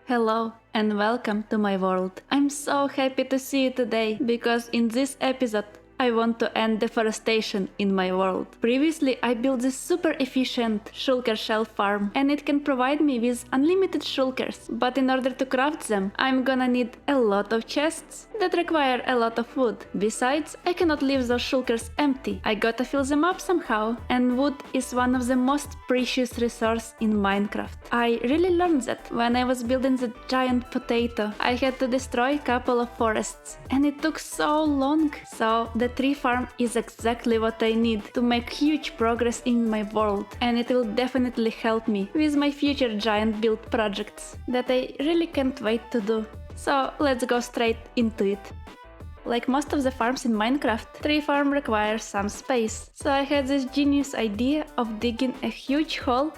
Hello and welcome to my world. I'm so happy to see you today because in this episode I want to end deforestation in my world. Previously, I built this super efficient shulker shell farm and it can provide me with unlimited shulkers. But in order to craft them, I'm gonna need a lot of chests that require a lot of wood. Besides, I cannot leave those shulkers empty. I gotta fill them up somehow, and wood is one of the most precious resources in Minecraft. I really learned that when I was building the giant potato. I had to destroy a couple of forests and it took so long. So the tree farm is exactly what I need to make huge progress in my world, and it will definitely help me with my future giant build projects that I really can't wait to do. So let's go straight into it. Like most of the farms in Minecraft, tree farm requires some space. So I had this genius idea of digging a huge hole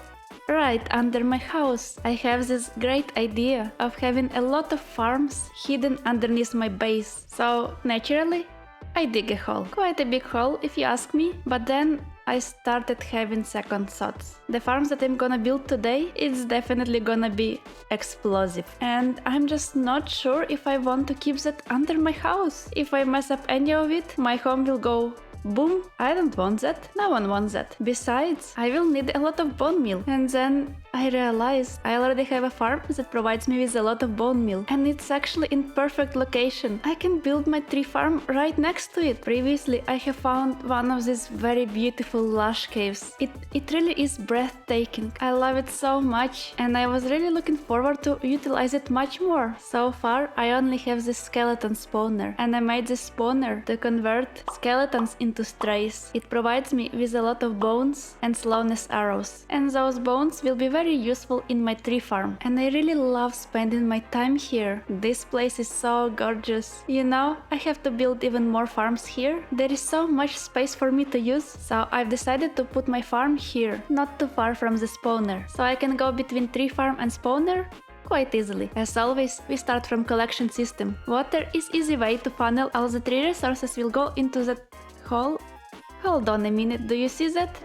right under my house. I have this great idea of having a lot of farms hidden underneath my base. So naturally, I dig a hole. Quite a big hole if you ask me, but then I started having second thoughts. The farms that I'm gonna build today, it's definitely gonna be explosive. And I'm just not sure if I want to keep that under my house. If I mess up any of it, my home will go boom. I don't want that. No one wants that. Besides, I will need a lot of bone meal. And then I realized I already have a farm that provides me with a lot of bone meal. And it's actually in perfect location. I can build my tree farm right next to it. Previously, I have found one of these very beautiful lush caves. It really is breathtaking. I love it so much and I was really looking forward to utilize it much more. So far, I only have this skeleton spawner. And I made this spawner to convert skeletons into strays. It provides me with a lot of bones and slowness arrows. And those bones will be very useful in my tree farm. And I really love spending my time here. This place is so gorgeous. You know, I have to build even more farms here. There is so much space for me to use. So I've decided to put my farm here, not too far from the spawner. So I can go between tree farm and spawner quite easily. As always, we start from collection system. Water is easy way to funnel all the tree resources will go into the hole. Hold on a minute, do you see that?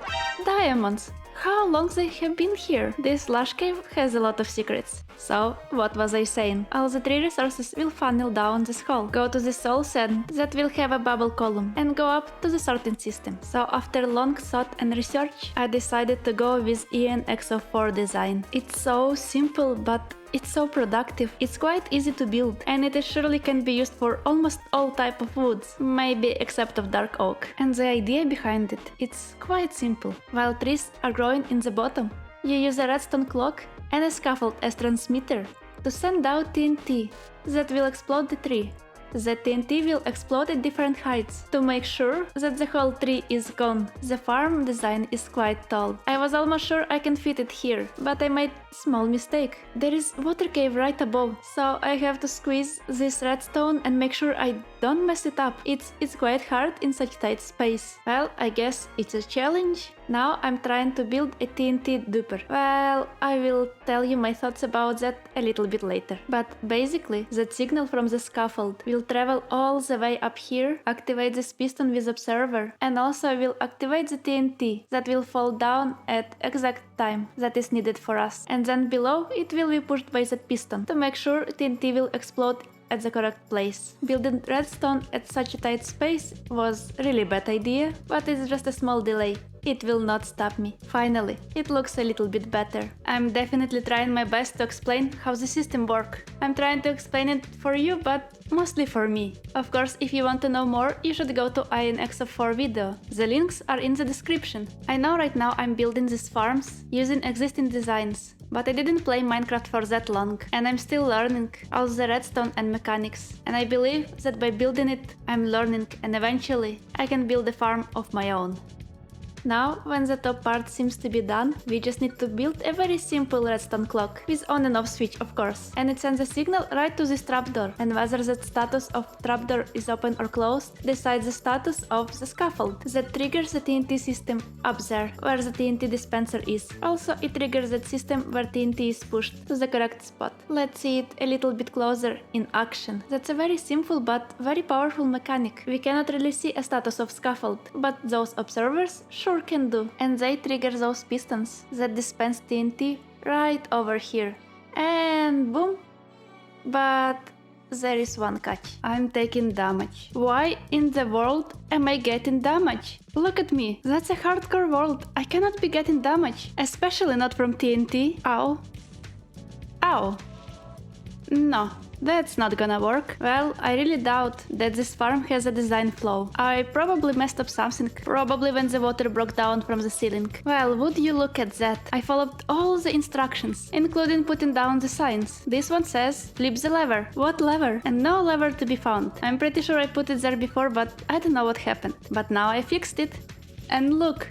Diamonds! How long they have been here? This lush cave has a lot of secrets. So, what was I saying? All the tree resources will funnel down this hole, go to the soul sand that will have a bubble column, and go up to the sorting system. So after long thought and research, I decided to go with ENXO4 design. It's so simple, but it's so productive. It's quite easy to build, and it surely can be used for almost all type of woods, maybe except of dark oak. And the idea behind it, it's quite simple. While trees are growing in the bottom, you use a redstone clock and a scaffold as transmitter to send out TNT that will explode the tree. The TNT will explode at different heights to make sure that the whole tree is gone. The farm design is quite tall. I was almost sure I can fit it here, but I made a small mistake. There is water cave right above, so I have to squeeze this redstone and make sure I don't mess it up. It's quite hard in such tight space. Well, I guess it's a challenge. Now I'm trying to build a TNT duper. Well, I will tell you my thoughts about that a little bit later. But basically, that signal from the scaffold will travel all the way up here, activate this piston with observer, and also will activate the TNT that will fall down at exact time that is needed for us. And then below, it will be pushed by the piston to make sure TNT will explode at the correct place. Building redstone at such a tight space was really bad idea, but it's just a small delay. It will not stop me. Finally, it looks a little bit better. I'm definitely trying my best to explain how the system works. I'm trying to explain it for you, but mostly for me. Of course, if you want to know more, you should go to INXO4 video. The links are in the description. I know right now I'm building these farms using existing designs, but I didn't play Minecraft for that long, and I'm still learning all the redstone and mechanics. And I believe that by building it, I'm learning, and eventually I can build a farm of my own. Now, when the top part seems to be done, we just need to build a very simple redstone clock, with on and off switch of course, and it sends a signal right to this trapdoor, and whether the status of trapdoor is open or closed decides the status of the scaffold that triggers the TNT system up there, where the TNT dispenser is. Also, it triggers that system where TNT is pushed to the correct spot. Let's see it a little bit closer in action. That's a very simple but very powerful mechanic. We cannot really see a status of scaffold, but those observers sure can do, and they trigger those pistons that dispense TNT right over here. And boom, But there is one catch. I'm taking damage. Why in the world am I getting damage? Look at me. That's a hardcore world. I cannot be getting damage. Especially not from TNT. Ow. Ow. No, that's not gonna work. Well, I really doubt that this farm has a design flaw. I probably messed up something, probably when the water broke down from the ceiling. Well, would you look at that? I followed all the instructions, including putting down the signs. This one says, flip the lever. What lever? And no lever to be found. I'm pretty sure I put it there before, but I don't know what happened. But now I fixed it. And look!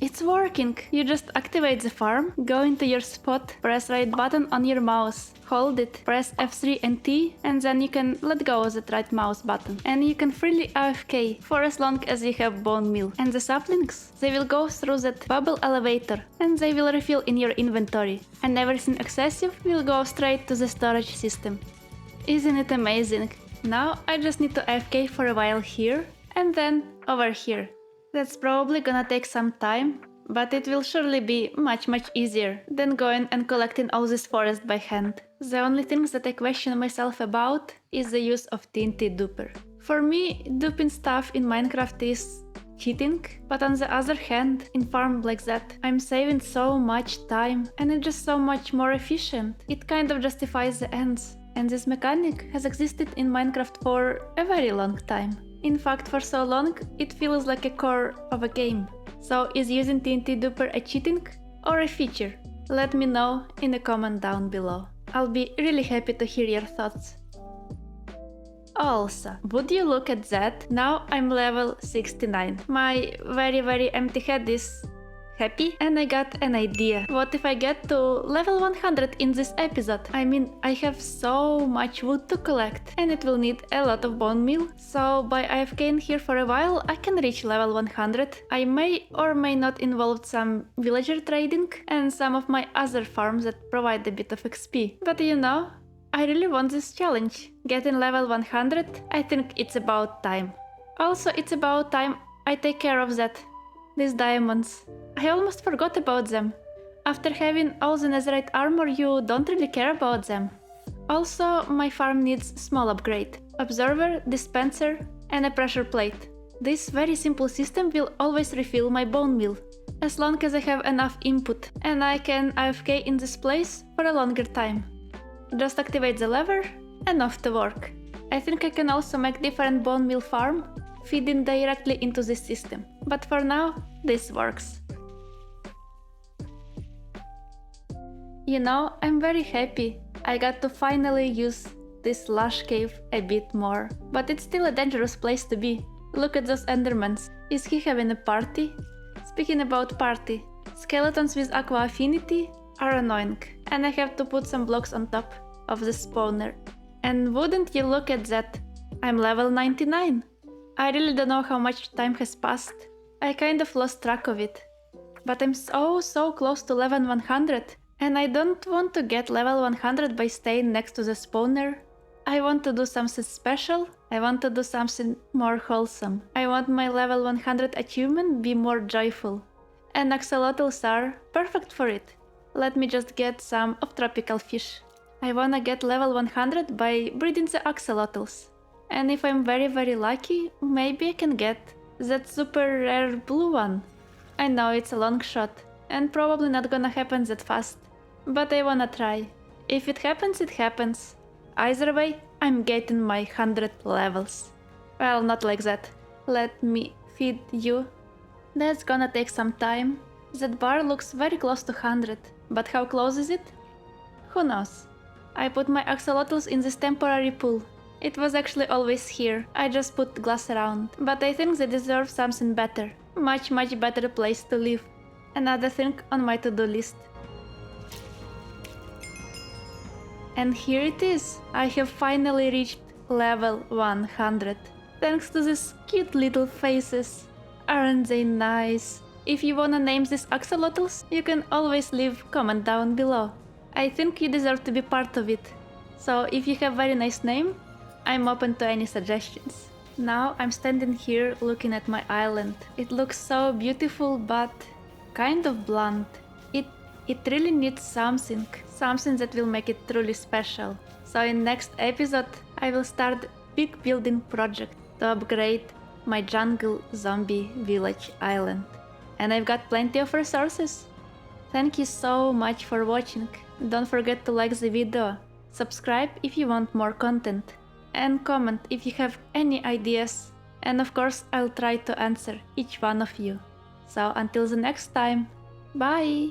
It's working! You just activate the farm, go into your spot, press right button on your mouse, hold it, press F3 and T, and then you can let go of the right mouse button. And you can freely AFK for as long as you have bone meal. And the saplings, they will go through that bubble elevator, and they will refill in your inventory. And everything excessive will go straight to the storage system. Isn't it amazing? Now I just need to AFK for a while here, and then over here. That's probably gonna take some time, but it will surely be much easier than going and collecting all this forest by hand. The only things that I question myself about is the use of TNT duper. For me, duping stuff in Minecraft is cheating, but on the other hand, in farm like that, I'm saving so much time and it's just so much more efficient. It kind of justifies the ends. And this mechanic has existed in Minecraft for a very long time. In fact, for so long, it feels like a core of a game. So is using TNT duper a cheating or a feature? Let me know in a comment down below. I'll be really happy to hear your thoughts. Also, would you look at that? Now I'm level 69. My very empty head is happy, and I got an idea. What if I get to level 100 in this episode? I mean, I have so much wood to collect, and it will need a lot of bone meal. So by AFKing here for a while, I can reach level 100. I may or may not involve some villager trading and some of my other farms that provide a bit of XP. But you know, I really want this challenge. Getting level 100, I think it's about time. Also, it's about time I take care of that. These diamonds. I almost forgot about them. After having all the netherite armor, you don't really care about them. Also, my farm needs small upgrade. Observer, dispenser, and a pressure plate. This very simple system will always refill my bone meal, as long as I have enough input, and I can AFK in this place for a longer time. Just activate the lever, and off to work. I think I can also make different bone meal farm, feeding directly into this system. But for now, this works. You know, I'm very happy I got to finally use this lush cave a bit more. But it's still a dangerous place to be. Look at those endermans. Is he having a party? Speaking about party, skeletons with aqua affinity are annoying, and I have to put some blocks on top of the spawner. And wouldn't you look at that? I'm level 99. I really don't know how much time has passed. I kind of lost track of it. But I'm so close to level 100. And I don't want to get level 100 by staying next to the spawner. I want to do something special. I want to do something more wholesome. I want my level 100 achievement be more joyful. And axolotls are perfect for it. Let me just get some of tropical fish. I wanna get level 100 by breeding the axolotls. And if I'm very lucky, maybe I can get that super rare blue one. I know it's a long shot, and probably not gonna happen that fast. But I wanna try. If it happens, it happens. Either way, I'm getting my 100 levels. Well, not like that. Let me feed you. That's gonna take some time. That bar looks very close to 100, but how close is it? Who knows? I put my axolotls in this temporary pool. It was actually always here. I just put glass around. But I think they deserve something better. Much better place to live. Another thing on my to-do list. And here it is. I have finally reached level 100. Thanks to these cute little faces. Aren't they nice? If you wanna name these axolotls, you can always leave comment down below. I think you deserve to be part of it. So if you have very nice name, I'm open to any suggestions. Now I'm standing here looking at my island. It looks so beautiful but kind of blunt. It really needs something that will make it truly special. So in next episode, I will start big building project to upgrade my jungle zombie village island. And I've got plenty of resources. Thank you so much for watching. Don't forget to like the video, subscribe if you want more content, and comment if you have any ideas. And of course, I'll try to answer each one of you. So until the next time, bye!